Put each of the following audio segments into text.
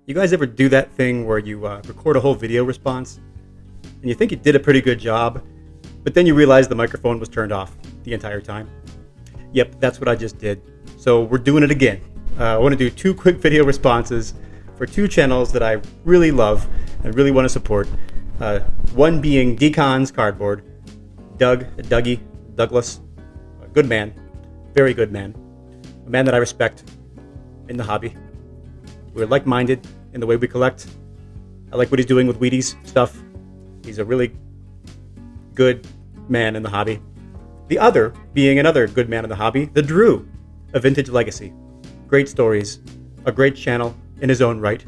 You guys ever do that thing where you record a whole video response and you think you did a pretty good job, but then you realize the microphone was turned off the entire time? Yep, that's what I just did. So we're doing it again. I want to do 2 quick video responses for 2 channels that I really love and really want to support. One being Decon's Cardboard, Douglas, a good man, very good man, a man that I respect in the hobby. We're like-minded in the way we collect. I like what he's doing with Wheaties stuff. He's a really good man in the hobby. The other being another good man in the hobby, the Drew, a Vintage Legacy. Great stories, a great channel in his own right,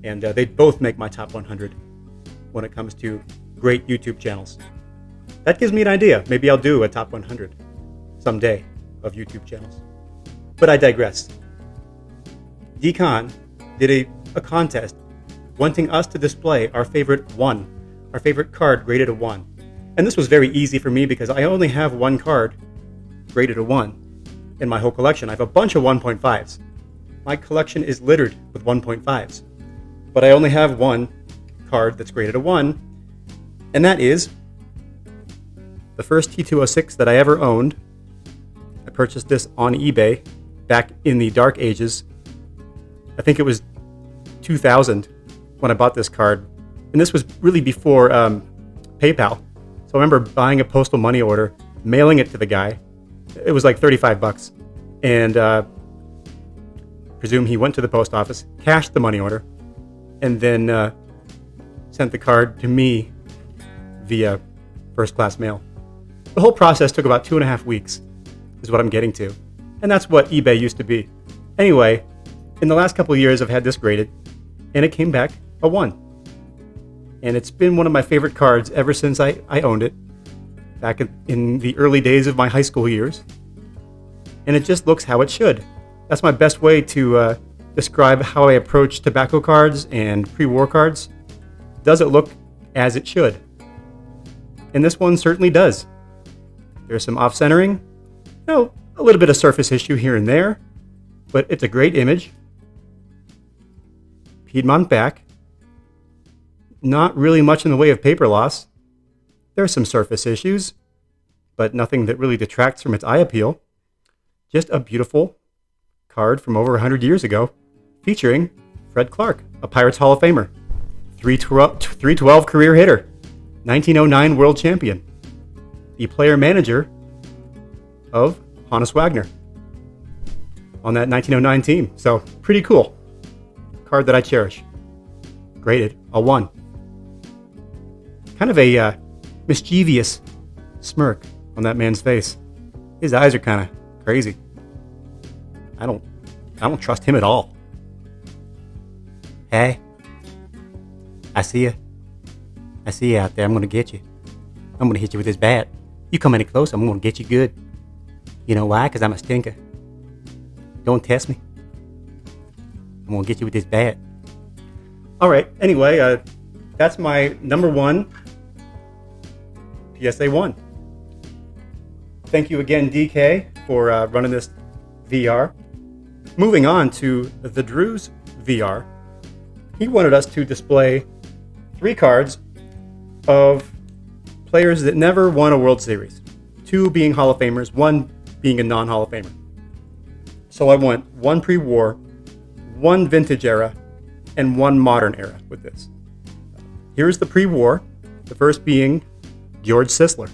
and they both make my top 100 when it comes to great YouTube channels. That gives me an idea. Maybe I'll do a top 100 someday of YouTube channels. But I digress. Decon did a contest wanting us to display our favorite card graded a 1. And this was very easy for me because I only have 1 card graded a 1 in my whole collection. I have a bunch of 1.5s. My collection is littered with 1.5s. But I only have 1 card that's graded a 1, and that is the first T206 that I ever owned. I purchased this on eBay back in the dark ages. I think it was 2000 when I bought this card. And this was really before PayPal. So I remember buying a postal money order, mailing it to the guy. It was like $35. And presume he went to the post office, cashed the money order, and then sent the card to me via first-class mail. The whole process took about 2.5 weeks, is what I'm getting to. And that's what eBay used to be. Anyway, in the last couple of years, I've had this graded, and it came back a 1. And it's been one of my favorite cards ever since I owned it, back in the early days of my high school years. And it just looks how it should. That's my best way to describe how I approach tobacco cards and pre-war cards. Does it look as it should? And this one certainly does. There's some off-centering, a little bit of surface issue here and there, but it's a great image. Piedmont back. Not really much in the way of paper loss. There's some surface issues, but nothing that really detracts from its eye appeal. Just a beautiful card from over 100 years ago, featuring Fred Clark, a Pirates Hall of Famer, 312 career hitter, 1909 world champion, the player manager of Honus Wagner on that 1909 team. So pretty cool. Card that I cherish. Graded a 1. Kind of a mischievous smirk on that man's face. His eyes are kind of crazy. I don't trust him at all. Hey, I see you. I see you out there. I'm gonna get you. I'm gonna hit you with this bat. You come any closer, I'm gonna get you good. You know why? Because I'm a stinker. Don't test me. I'm gonna get you with this bat. All right. Anyway, that's my number 1 PSA 1. Thank you again, DK, for running this VR. Moving on to the Drew's VR. He wanted us to display 3 cards of players that never won a World Series. 2 being Hall of Famers, 1 being a non-Hall of Famer. So I want 1 pre-war, 1 vintage era, and 1 modern era with this. Here's the pre-war, the first being George Sisler.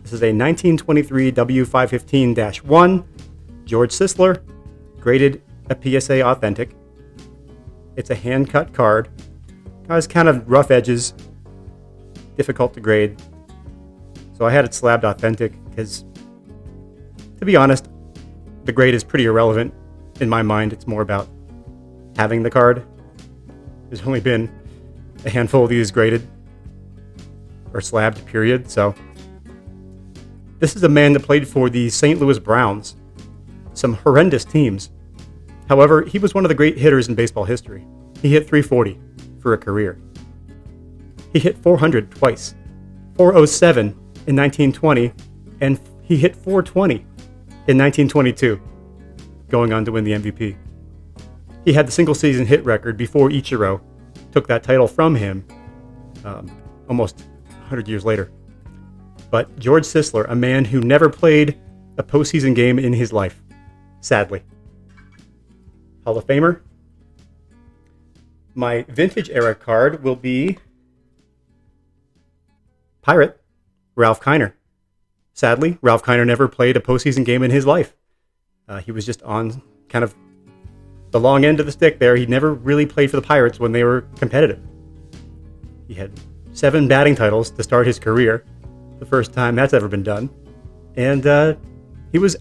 This is a 1923 W515-1 George Sisler, graded a PSA Authentic. It's a hand-cut card. Has kind of rough edges, difficult to grade. So I had it slabbed Authentic because, to be honest, the grade is pretty irrelevant. In my mind, it's more about having the card. There's only been a handful of these graded or slabbed, period. So this is a man that played for the St. Louis Browns, some horrendous teams. However, he was one of the great hitters in baseball history. He hit 340 for a career. He hit 400 twice, 407 in 1920, and he hit 420 in 1922, going on to win the MVP. He had the single season hit record before Ichiro took that title from him almost 100 years later. But George Sisler, a man who never played a postseason game in his life, sadly. Hall of Famer. My vintage era card will be Pirate, Ralph Kiner. Sadly, Ralph Kiner never played a postseason game in his life. He was just on kind of the long end of the stick there. He never really played for the Pirates when they were competitive. He had 7 batting titles to start his career, the first time that's ever been done. And he was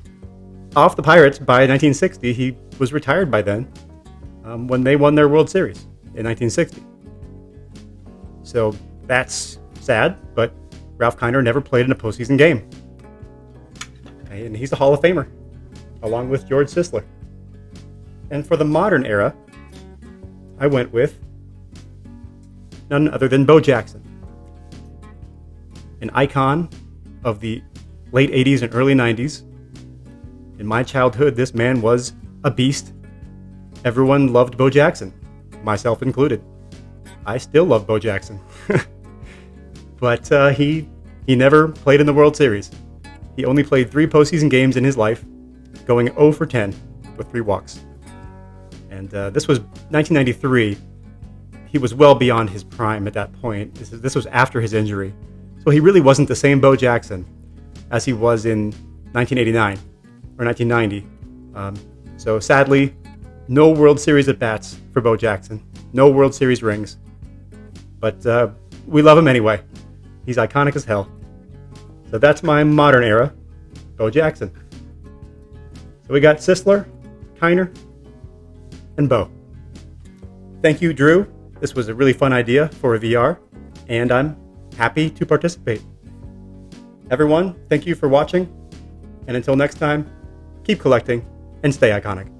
off the Pirates by 1960. He was retired by then when they won their World Series in 1960. So that's sad, but Ralph Kiner never played in a postseason game. And he's a Hall of Famer, along with George Sisler. And for the modern era, I went with none other than Bo Jackson, an icon of the late 80s and early 90s. In my childhood, this man was a beast. Everyone loved Bo Jackson, myself included. I still love Bo Jackson. But he never played in the World Series. He only played 3 postseason games in his life, going 0 for 10 with 3 walks. And this was 1993. He was well beyond his prime at that point. This was after his injury. So he really wasn't the same Bo Jackson as he was in 1989 or 1990. So sadly, no World Series at-bats for Bo Jackson. No World Series rings. But we love him anyway. He's iconic as hell. So that's my modern era, Bo Jackson. So we got Sisler, Kiner, and Bo. Thank you, Drew. This was a really fun idea for a VR, and I'm happy to participate. Everyone, thank you for watching, and until next time, keep collecting and stay iconic.